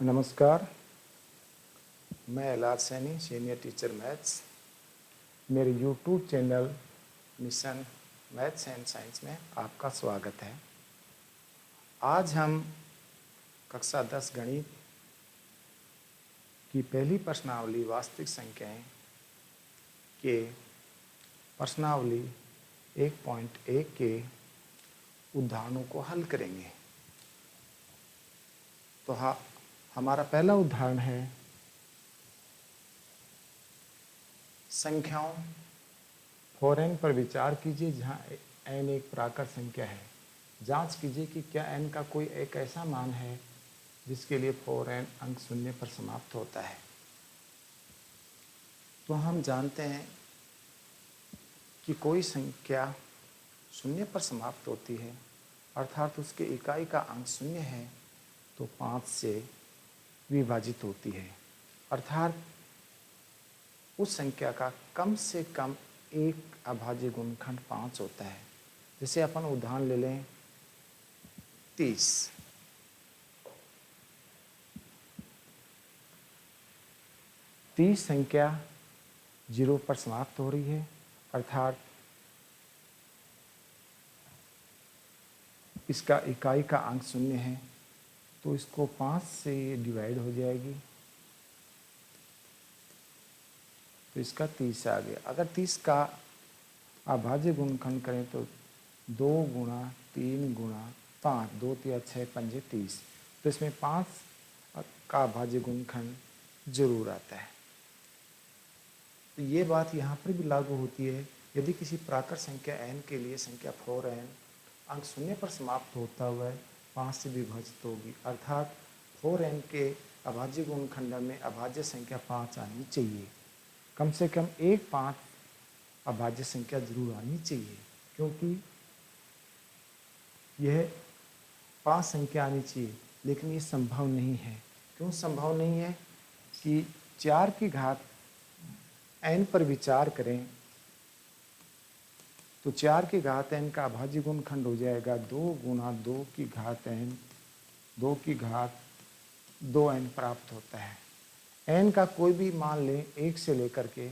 नमस्कार, मैं एलार Saini, senior teacher maths. मेरे YouTube channel mission maths and science में आपका स्वागत है। आज हम कक्षा 10 गणित की पहली प्रश्नावली वास्तविक संख्याएं के प्रश्नावली 1.1 के उदाहरणों को हल करेंगे। तो हमारा पहला उदाहरण है संख्याओं फॉर n पर विचार कीजिए जहां n एक प्राकृत संख्या है। जांच कीजिए कि क्या n का कोई एक ऐसा मान है जिसके लिए फॉर n अंक शून्य पर समाप्त होता है। तो हम जानते हैं कि कोई संख्या शून्य पर समाप्त होती है अर्थात उसके इकाई का अंक शून्य है तो 5 से विभाजित होती है, अर्थात उस संख्या का कम से कम एक अभाज्य गुणनखंड 5 होता है। जैसे अपन उदाहरण ले लें 30। 30 संख्या 0 पर समाप्त हो रही है अर्थात इसका इकाई का अंक शून्य है तो इसको 5 से डिवाइड हो जाएगी तो इसका 30 आ गया। अगर 30 का अभाज्य गुणनखंड करें तो 2 गुणा 3 गुणा 5, 2 3 6 5 30, तो इसमें 5 का अभाज्य गुणनखंड जरूर आता है। तो ये बात यहाँ पर भी लागू होती है। यदि किसी प्राकृत संख्या n के लिए संख्या 4n अंक शून्य पर समाप्त होता हुआ 5 से विभाजित होगी अर्थात 4n के अभाज्य गुणनखंड में अभाज्य संख्या 5 आनी चाहिए। कम से कम एक 5 अभाज्य संख्या जरूर आनी चाहिए, क्योंकि यह 5 संख्या आनी चाहिए, लेकिन ये संभव नहीं है। क्यों संभव नहीं है कि 4 की घात n पर विचार करें तो 4 की घात n का अभाज्य गुणनखंड हो जाएगा 2 गुणा 2 की घात n, 2 की घात 2n प्राप्त होता है। n का कोई भी मान लें 1 से लेकर के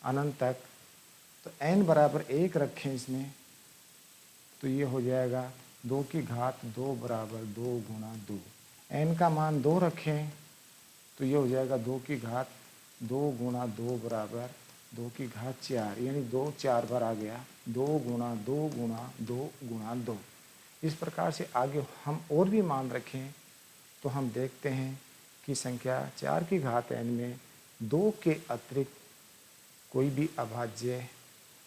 अनंत तक, तो n बराबर 1 रखें इसमें तो ये हो जाएगा 2 की घात 2 बराबर 2 गुणा 2। n का मान 2 रखें तो ये हो जाएगा 2 की घात 2 गुणा 2 बराबर 2 की घात 4, यानी 2 4 बार आ गया 2 गुणा 2 गुणा 2 गुणा 2। इस प्रकार से आगे हम और भी मान रखें तो हम देखते हैं कि संख्या 4 की घात n में 2 के अतिरिक्त कोई भी अभाज्य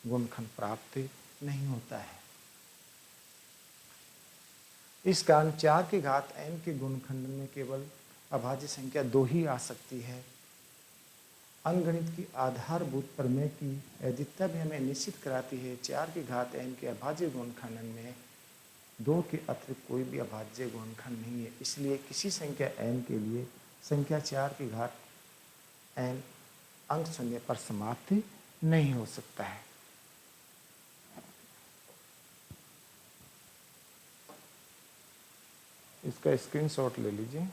गुणनखंड प्राप्त नहीं होता है। इस कारण 4 की घात n के गुणनखंड में केवल अभाज्य संख्या 2 ही आ सकती है। अंकगणित की आधारभूत प्रमेय की वैधता भी हमें निश्चित कराती है 4 की घात n के अभाज्य गुणनखंड में 2 के अतिरिक्त कोई भी अभाज्य गुणनखंड नहीं है। इसलिए किसी संख्या n के लिए संख्या 4 की घात n अंक शून्य पर समाप्त नहीं हो सकता है। इसका स्क्रीनशॉट ले लीजिए।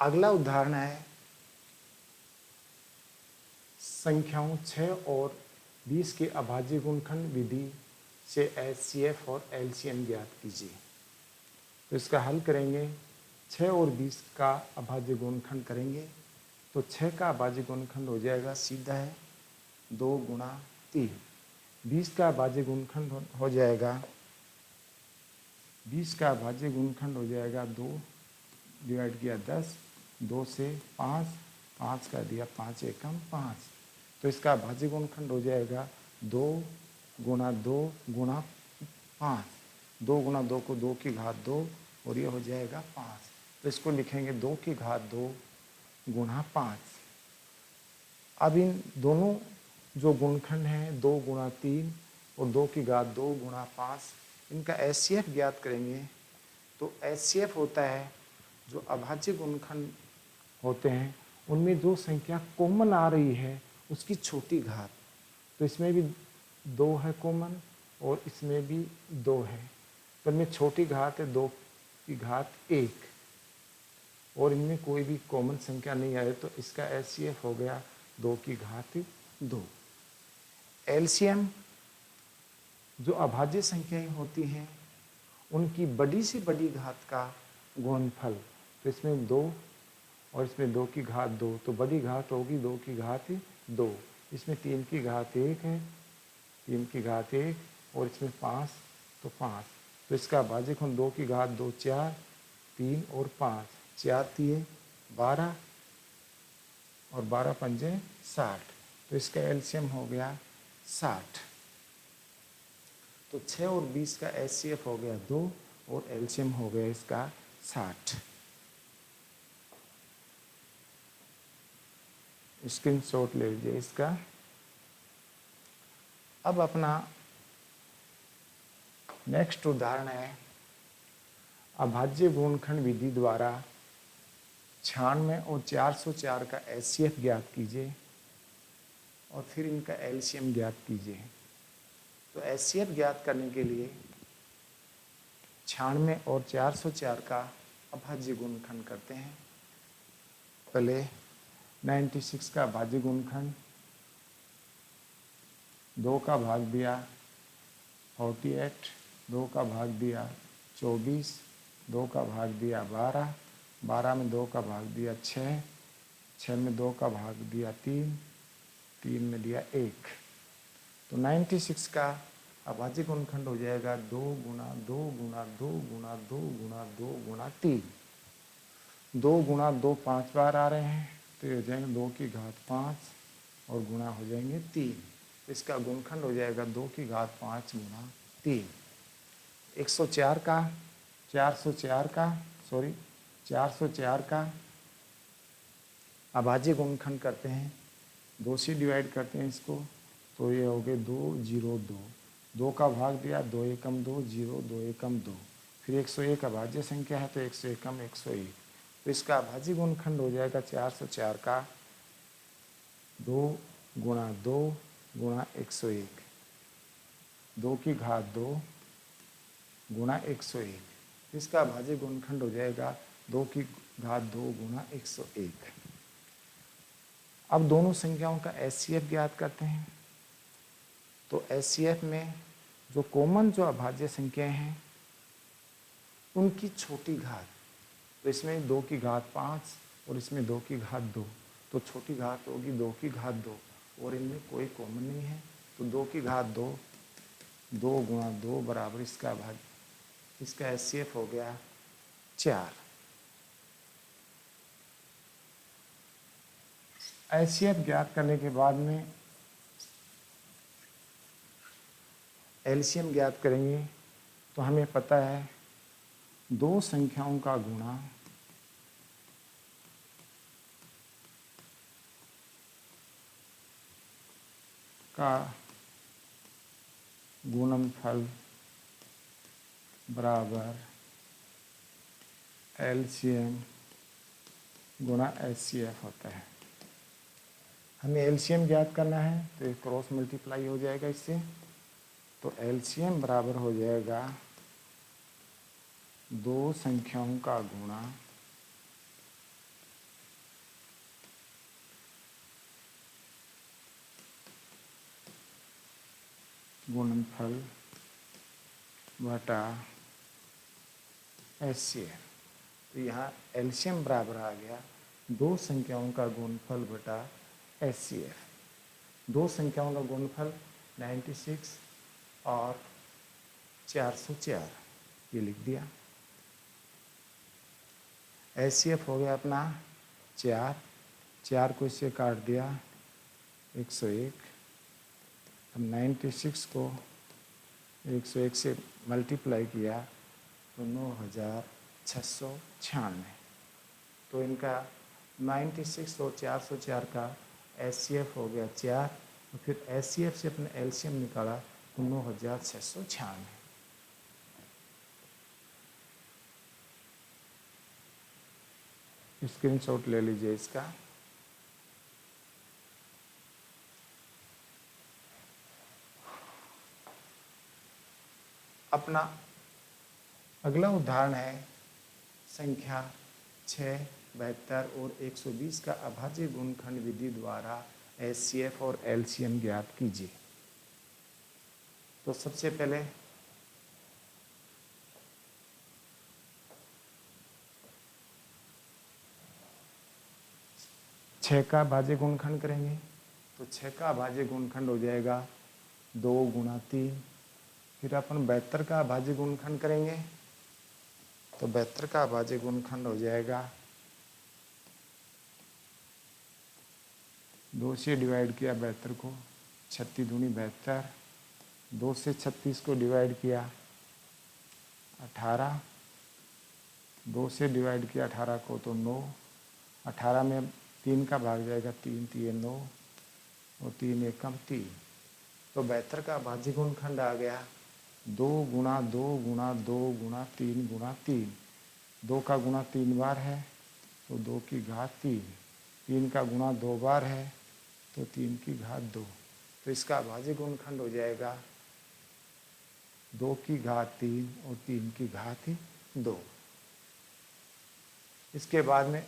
अगला उदाहरण है संख्याओं 6 और 20 के अभाज्य गुणनखंड विधि से HCF और LCM ज्ञात कीजिए। तो इसका हल करेंगे, 6 और 20 का अभाज्य गुणनखंड करेंगे तो 6 का अभाज्य गुणनखंड हो जाएगा सीधा है 2 गुणा 3। 20 का अभाज्य गुणनखंड हो जाएगा 20 का अभाज्य गुणनखंड हो जाएगा 2 डिवाइड किया 10, 2 से 5, 5 का दिया 5 एकम 5, तो इसका अभाज्य गुणनखंड हो जाएगा 2 गुणा 2 गुणा 5, 2 गुणा 2 को 2 की घात 2 और ये हो जाएगा 5, तो इसको लिखेंगे 2 की घात 2 गुणा 5। अब इन दोनों जो गुणनखंड हैं 2 गुणा 3 और 2 की घात 2 गुणा 5, इनका HCF ज्ञात करेंगे। तो HCF होता है जो अभाज्य गुणनखंड होते हैं उनमें जो संख्या कॉमन आ रही है उसकी छोटी घात। तो इसमें भी 2 है कॉमन और इसमें भी 2 है, तो इनमें छोटी घात है 2 की घात 1 और इनमें कोई भी कॉमन संख्या नहीं आए, तो इसका एचसीएफ हो गया 2 की घात 2। एलसीएम जो अभाज्य संख्याएं होती हैं उनकी बड़ी से बड़ी घात का गुणनफल, तो इसमें 2 और इसमें 2 की घात 2, तो बड़ी घात होगी 2 की घात 2, इसमें 3 की घात 1 है, 3 की घात 1 और इसमें 5, तो 5, तो इसका भाज्य गुण 2 की घात 2 4, 3 और 5, 4 3 12 और 12 पंजे 60, तो इसका एलसीएम हो गया 60। तो 6 और 20 का एचसीएफ हो गया 2 और एलसीएम हो गया इसका 60। स्क्रीनशॉट ले लीजिए इसका। अब अपना नेक्स्ट उदाहरण है, अभाज्य गुणनखंड विधि द्वारा 96 और 404 का एचसीएफ ज्ञात कीजिए और फिर इनका एलसीएम ज्ञात कीजिए। तो एचसीएफ ज्ञात करने के लिए 96 और 404 का अभाज्य गुणनखंड करते हैं। पहले 96 का अभाज्य गुणनखंड 2 का भाग दिया 48, 2 का भाग दिया 24, 2 का भाग दिया 12, 12 में 2 का भाग दिया 6, 6 में 2 का भाग दिया 3, 3 में दिया 1, तो 96 का अभाज्य गुणनखंड हो जाएगा 2 गुणा 2 गुणा 2 गुणा 2 गुणा 2 गुणा 3। 2 गुणा 2 5 बार आ रहे हैं, तो ये हो जाएंगे 2 की घात 5 और गुणा हो जाएंगे 3, इसका गुणनखंड हो जाएगा 2 की घात 5 गुणा 3। 404 का अभाज्य गुणनखंड करते हैं, 2 से डिवाइड करते हैं इसको, तो ये हो गए 2 0 2, 2 का भाग दिया 2 एकम 2 0 2 एकम 2, फिर 101 अभाज्य संख्या है तो 100 एकम 101, तो इसका अभाज्य गुणनखंड हो जाएगा 404 का 2 गुणा 2 गुणा 101, 2 की घात 2 गुणा 101, इसका अभाज्य गुणनखंड हो जाएगा 2 की घात 2 गुणा 101। अब दोनों संख्याओं का एचसीएफ ज्ञात करते हैं। तो एचसीएफ में जो कॉमन जो अभाज्य संख्याएं हैं उनकी छोटी घात, तो इसमें 2 की घात 5 और इसमें 2 की घात 2, तो छोटी घात होगी 2 की घात 2 और इनमें कोई कॉमन नहीं है, तो 2 की घात 2, 2 गुणा 2 बराबर इसका भाग, इसका एचसीएफ हो गया 4। एचसीएफ ज्ञात करने के बाद में एलसीएम ज्ञात करेंगे, तो हमें पता है 2 संख्याओं का गुणा का गुणनफल बराबर एलसीएम गुणा एचसीएफ होता है। हमें एलसीएम ज्ञात करना है, तो ये क्रॉस मल्टीप्लाई हो जाएगा इससे, तो एलसीएम बराबर हो जाएगा 2 संख्याओं का गुणा गुणनफल बटा एचसीएफ। तो यहाँ एलसीएम बराबर आ गया 2 संख्याओं का गुणनफल बटा एचसीएफ। 2 संख्याओं का गुणनफल 96 और 404 ये लिख दिया। एचसीएफ हो गया अपना 4, 4 को इससे काट दिया 101, अब 96 को 101 से मल्टीप्लाई किया तो 9696, तो इनका 96 और 404 का एचसीएफ हो गया 4, और फिर एचसीएफ से अपने एलसीएम निकाला तो 9696। स्क्रीनशॉट ले लीजिए इसका। अपना अगला उदाहरण है संख्या 6, 72 और 120 का अभाज्य गुणनखंड विधि द्वारा एचसीएफ और एलसीएम ज्ञात कीजिए। तो सबसे पहले छः का अभाज्य गुणनखंड करेंगे। तो 6 का अभाज्य गुणनखंड हो जाएगा 2 गुणा 3। फिर अपन 72 का अभाज्य गुणनखंड करेंगे। तो 72 का अभाज्य गुणनखंड हो जाएगा 2 से डिवाइड किया 72 को, 36 दूनी 72, 2 से 36 को डिवाइड किया 18, 2 से डिवाइड किया 18 को तो 9, 18 में 3 का भाग जाएगा 3 3 9 और 3 एकम 3। तो 72 का अभाज्य गुणनखंड आ गया 2 गुणा 2 गुणा 2 गुणा 3 गुणा 3। 2 का गुणा 3 बार है तो 2 की घात 3, 3 का गुणा 2 बार है तो 3 की घात 2। तो इसका अभाज्य गुणनखंड हो जाएगा 2 की घात 3 और 3 की घात 2। इसके बाद में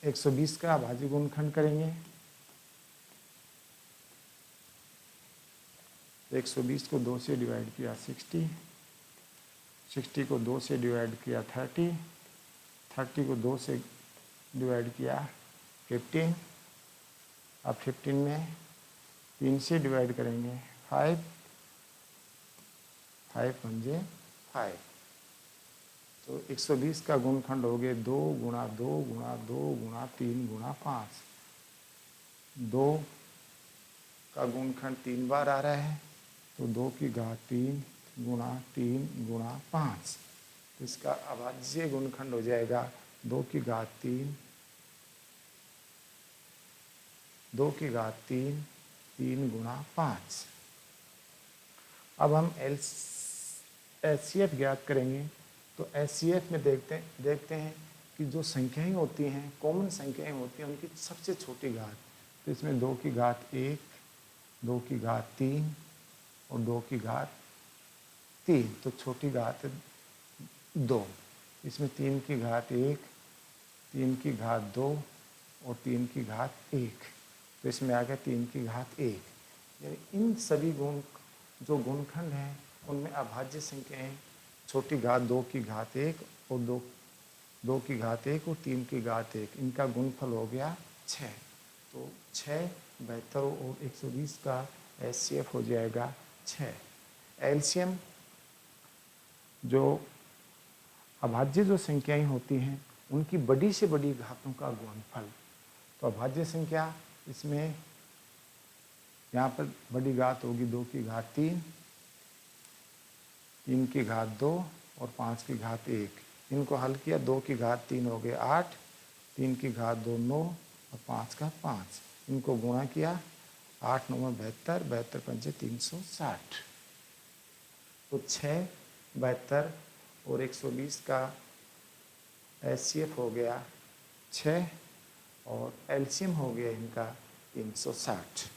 120 का अभाज्य गुणनखंड करेंगे। 120 को 2 से डिवाइड किया 60, 60 को 2 से डिवाइड किया 30, 30 को 2 से डिवाइड किया 15। अब 15 में 3 से डिवाइड करेंगे 5, 5 पंजे 5। तो 120 का गुणनखंड हो गए 2 गुणा 2 गुणा 2 गुणा 3 गुणा 5। 2 का गुणनखंड 3 बार आ रहा है तो 2 की घात 3 गुणा 3 गुणा 5। तो इसका अभाज्य गुणनखंड हो जाएगा 2 की घात 3, 2 की घात 3, 3 गुणा 5। अब हम एचसीएफ ज्ञात करेंगे। तो एचसीएफ में देखते हैं कि जो संख्याएं होती हैं, कॉमन संख्याएं होती हैं, उनकी सबसे छोटी घात। तो इसमें 2 की घात 1, 2 की घात 3 और 2 की घात 3। तो छोटी घात 2। इसमें 3 की घात 1, 3 की घात 2 और 3 की घात 1। तो इसमें आ गया 3 की घात 1। यानी इन सभी जो गुणनखंड हैं उनमें अभाज्य संख्याएं छोटी घात 2 की घात 1 और 2 की घात 1 और 3 की घात 1, इनका गुणनफल हो गया 6। तो 6, 72 और 120 का एचसीएफ हो जाएगा 6। एलसीएम जो अभाज्य जो संख्याएं होती हैं उनकी बड़ी से बड़ी घातों का गुणनफल। तो अभाज्य संख्या इसमें यहाँ पर बड़ी घात होगी 2 की घात 3, 3 की घात 2 और 5 की घात 1। इनको हल किया 2 की घात 3 हो गए 8, 3 की घात 2 9 और 5 का 5। इनको गुणा किया 8 9 72, 72 पंजे 360। तो 6, 72 और 120 का एचसीएफ हो गया 6 और एलसीएम हो गया इनका 360।